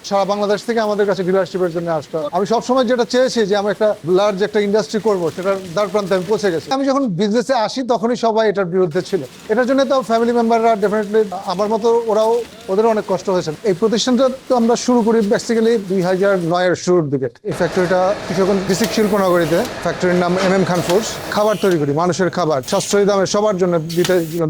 সারা বাংলাদেশ থেকে আমাদের কাছে ডিলারশিপের জন্য আসতো। আমি সবসময় যেটা চেয়েছি যে আমি একটা লার্জ একটা ইন্ডাস্ট্রি করবো, সেটার দ্বার প্রান্তে আমি পৌঁছে গেছি। আমি যখন বিজনেসে আসি তখনই সবাই এটার বিরুদ্ধে ছিল। এটার জন্য তো ফ্যামিলি মেম্বাররা ডেফিনেটলি আমার মতো ওদেরও অনেক কষ্ট হয়েছে। এই প্রতিষ্ঠানটা তো আমরা শুরু করি বেসিক্যালি 2009-এর শুরুর দিকে। এই ফ্যাক্টরিটা কিশোরগঞ্জ ডিস্ট্রিক্ট শিল্পনগরীতে, ফ্যাক্টরির নাম MM খান ফুডস। খাবার তৈরি করি, মানুষের খাবার, সাশ্রয়ী দামে সবার জন্য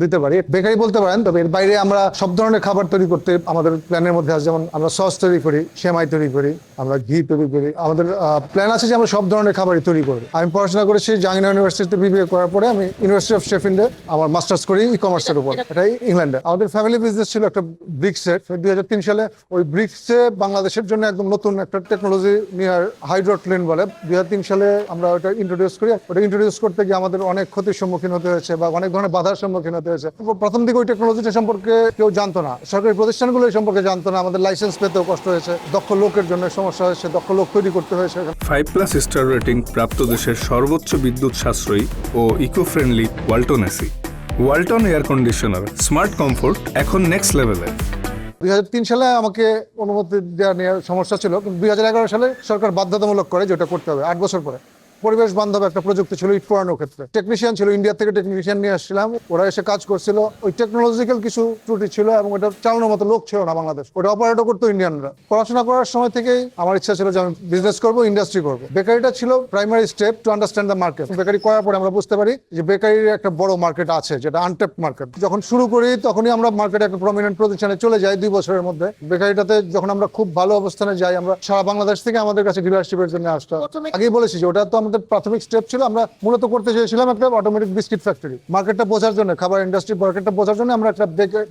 দিতে পারি। বেকারি বলতে পারেন, তবে এর বাইরে আমরা সব ধরনের খাবার তৈরি করতে আমাদের প্ল্যানের মধ্যে আছে। যেমন আমরা সস তৈরি করি, সেমাই তৈরি করি, আমরা ঘি তৈরি করি। আমাদের প্ল্যান আছে যে আমরা সব ধরনের খাবারই তৈরি করি। আমি পড়াশোনা করেছি জাহাঙ্গীরনগর ইউনিভার্সিটিতে BBA করার পরে আমি ইউনিভার্সিটি অফ শেফিল্ডে আমার মাস্টার্স করি ই-কমার্সের উপর, এটাই ইংল্যান্ডে। আমাদের ফ্যামিলি বিজনেস ছিল একটা ব্রিক্সের। 2003 সালে ওই ব্রিক্সে বাংলাদেশের জন্য একদম নতুন একটা টেকনোলজি নিয়ে হাইড্রোট্লিন বলে 2003 সালে আমরা ওটা ইন্ট্রোডিউস করি। ওটা ইন্ট্রোডিউস করতে গিয়ে আমাদের অনেক ক্ষতির সম্মুখীন হতে হয়েছে বা অনেক ধরনের বাধার সম্মুখীন হতে হয়েছে। প্রথম দিকে ওই টেকনোলজিটা সম্পর্কে কেউ জানতো না, সরকারি প্রতিষ্ঠানগুলো এই সম্পর্কে জানতো না। আমাদের লাইসেন্স পেতেও কষ্ট হয়েছে, দক্ষ লোকের জন্য সমস্যা হয়েছে, দক্ষ লোক তৈরি করতে হয়েছে। 5+ স্টার রেটিং প্রাপ্ত দেশের সর্বোচ্চ বিদ্যুৎ সাশ্রয়ী ও eco friendly Walton AC. Walton air conditioner, smart comfort এখন নেক্সট লেভেলে। 2003 সালে আমাকে অনুমতি দেওয়া নিয়ে সমস্যা ছিল, কিন্তু 2011 সালে সরকার বাধ্যতামূলক করে যেটা করতে হবে। 8 বছর পরে পরিবেশ বান্ধব একটা প্রযুক্তি ছিল ইট পোড়ানোর ক্ষেত্রে। টেকনিশিয়ান ছিল, ইন্ডিয়া থেকে টেকনিশিয়ান নিয়ে আসছিলাম, ওরা এসে কাজ করছিল। ওই টেকনোলজিক্যাল কিছু ত্রুটি ছিল এবং ওটা চালানোর মতো লোক ছিল না বাংলাদেশ। ওটা অপারেটর করতো ইন্ডিয়ানরা। পড়াশোনা করার সময় থেকেই আমার ইচ্ছা ছিল যে আমি বিজনেস করবো, ইন্ডাস্ট্রি করবো। বেকারিটা ছিল primary step to understand the market. Bakery করার পরে আমরা বুঝতে পারি যে বেকারির একটা বড় মার্কেট আছে, যেটা আনটেপড মার্কেট। যখন শুরু করি তখনই আমরা মার্কেটে একটা প্রমিনেন্ট পজিশনে চলে যাই 2 বছরের মধ্যে। বেকারিটাতে যখন আমরা খুব ভালো অবস্থানে যাই, আমরা সারা বাংলাদেশ থেকে আমাদের কাছে ডিলারশিপের জন্য আসতো। আগেই বলেছি যে ওটা তো আমাদের প্রাথমিক স্টেপ ছিল। আমরা মূলত করতে চেয়েছিলাম একটা অটোমেটিক বিস্কিট ফ্যাক্টরি। মার্কেটটা বোঝার জন্য, খাবার ইন্ডাস্ট্রি মার্কেটটা বোঝার জন্য আমরা একটা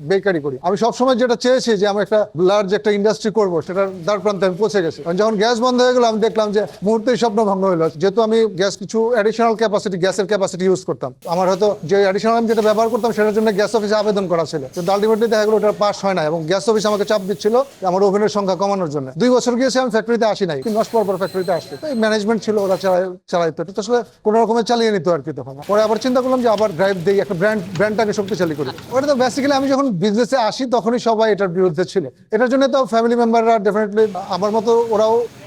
বেকারি করি। আমি সবসময় যেটা চেয়েছি যে আমি একটা লার্জ একটা ইন্ডাস্ট্রি করবো, সেটার দ্বার প্রান্তে আমি পৌঁছে গেছি। যখন গ্যাস বন্ধ হয়ে গেল আমি দেখলাম যে মুহূর্তেই স্বপ্ন ভঙ্গ হলো। যেহেতু আমি গ্যাস কিছু অ্যাডিশনাল ক্যাপাসিটি, গ্যাসের ক্যাপাসিটি ইউজ করতাম, আমার হয়তো যে অ্যাডিশনাল আমি যেটা ব্যবহার করতাম সেটার জন্য গ্যাস অফিসে আবেদন করা ছিল, কিন্তু আলটিমেটলি দেখা গেলো ওটা পাস হয় না এবং গ্যাস অফিস আমাকে চাপ দিচ্ছিল আমার ওভেনের সংখ্যা কমানোর জন্য। 2 বছর গিয়েছে আমি ফ্যাক্টরিতে আসি নাই, 3 মাস পর ফ্যাক্টরিতে আসছে। ম্যানেজমেন্ট ছিল, ওরা চালাইতো, এটা আসলে কোনো রকমের চালিয়ে নিত আর কি। তখন পরে আবার চিন্তা করলাম যে আবার ড্রাইভ দিই, একটা ব্র্যান্ডটাকে শক্তিশালী করি। ওটা তো বেসিক্যালি আমি যখন বিজনেসে আসি তখনই সবাই এটার বিরুদ্ধে ছিল। এটার জন্য তো ফ্যামিলি মেম্বাররা ডেফিনেটলি আমার মতো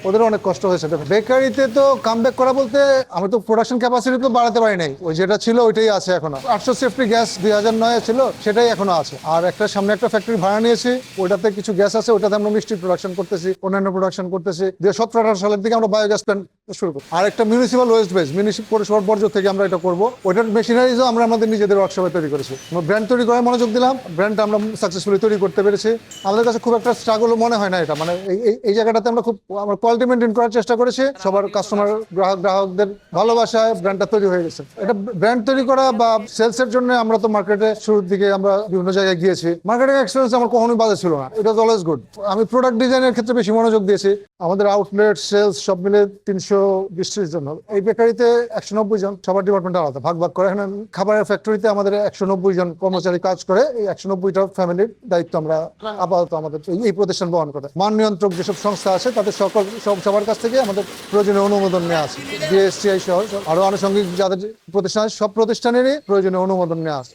ওদেরও অনেক কষ্ট হয়েছে। বেকারিতে তো কামব্যাক করা বলতে আমি তো প্রোডাকশন ক্যাপাসিটি তো বাড়াতে পারি নাই, ওই যেটা ছিল ওইটাই আছে এখনো। 800 সেফটি গ্যাস 2009 ছিল, সেটাই এখনো আছে। আর একটা সামনে একটা ফ্যাক্টরি ভাড়া নিয়েছি, ওইটাতে কিছু গ্যাস আছে, ওটাতে আমরা মিষ্টি প্রোডাকশন করতেছি, অন্যান্য প্রোডাকশন করতেছি। 2017-18 সালের দিকে আমরা বায়োগ্যাস প্ল্যান্ট শুরু করি। আর একটা মিউনিসিপাল ওয়েস্ট বেস, পৌরসভার বর্জ্য থেকে আমরা এটা করবো। ওইটার মেশিনারিজও আমরা আমাদের নিজেদের ওয়ার্কশপে তৈরি করেছি। আমরা ব্র্যান্ড তৈরি করার মনোযোগ দিলাম, ব্র্যান্ডটা আমরা সাকসেসফুলি তৈরি করতে পেরেছি। আমাদের কাছে খুব একটা স্ট্রাগল মনে হয় না এটা, মানে এই জায়গাটাতে আমরা খুব আমরা কোয়ালিটি মেনটেন করার চেষ্টা করেছি। সবার কাস্টমার গ্রাহকদের ভালোবাসায় ব্র্যান্ডটা তৈরি হয়ে গেছে। এটা ব্র্যান্ড তৈরি করা বা সেলসের জন্য আমরা তো মার্কেটে শুরুর দিকে আমরা বিভিন্ন জায়গায় গিয়েছি। মার্কেটিং এক্সপেরিয়েন্স আমার কখনোই বাজে ছিল না, ইট ওয়াজ অলওয়েজ গুড। আমি প্রোডাক্ট ডিজাইনের ক্ষেত্রে বেশি মনোযোগ দিয়েছি। আমাদের আউটলেট সেলস সব মিলে 320 জন। এই বেকারিতে 190 জন, সবার ডিপার্টমেন্ট আলাদা, ভাগ করে। এখানে খাবারের ফ্যাক্টরিতে আমাদের 190 জন কর্মচারী কাজ করে। এই 190টা ফ্যামিলির দায়িত্ব আমরা আপাতত আমাদের এই প্রতিষ্ঠান বহন করে। মান নিয়ন্ত্রক যেসব সংস্থা আছে তাদের সবার কাছ থেকে আমাদের প্রয়োজনীয় অনুমোদন নেওয়া আছে। GSTI সহ আরো আনুষঙ্গিক যাদের প্রতিষ্ঠান, সব প্রতিষ্ঠানেরই প্রয়োজনীয় অনুমোদন নেওয়া আছে।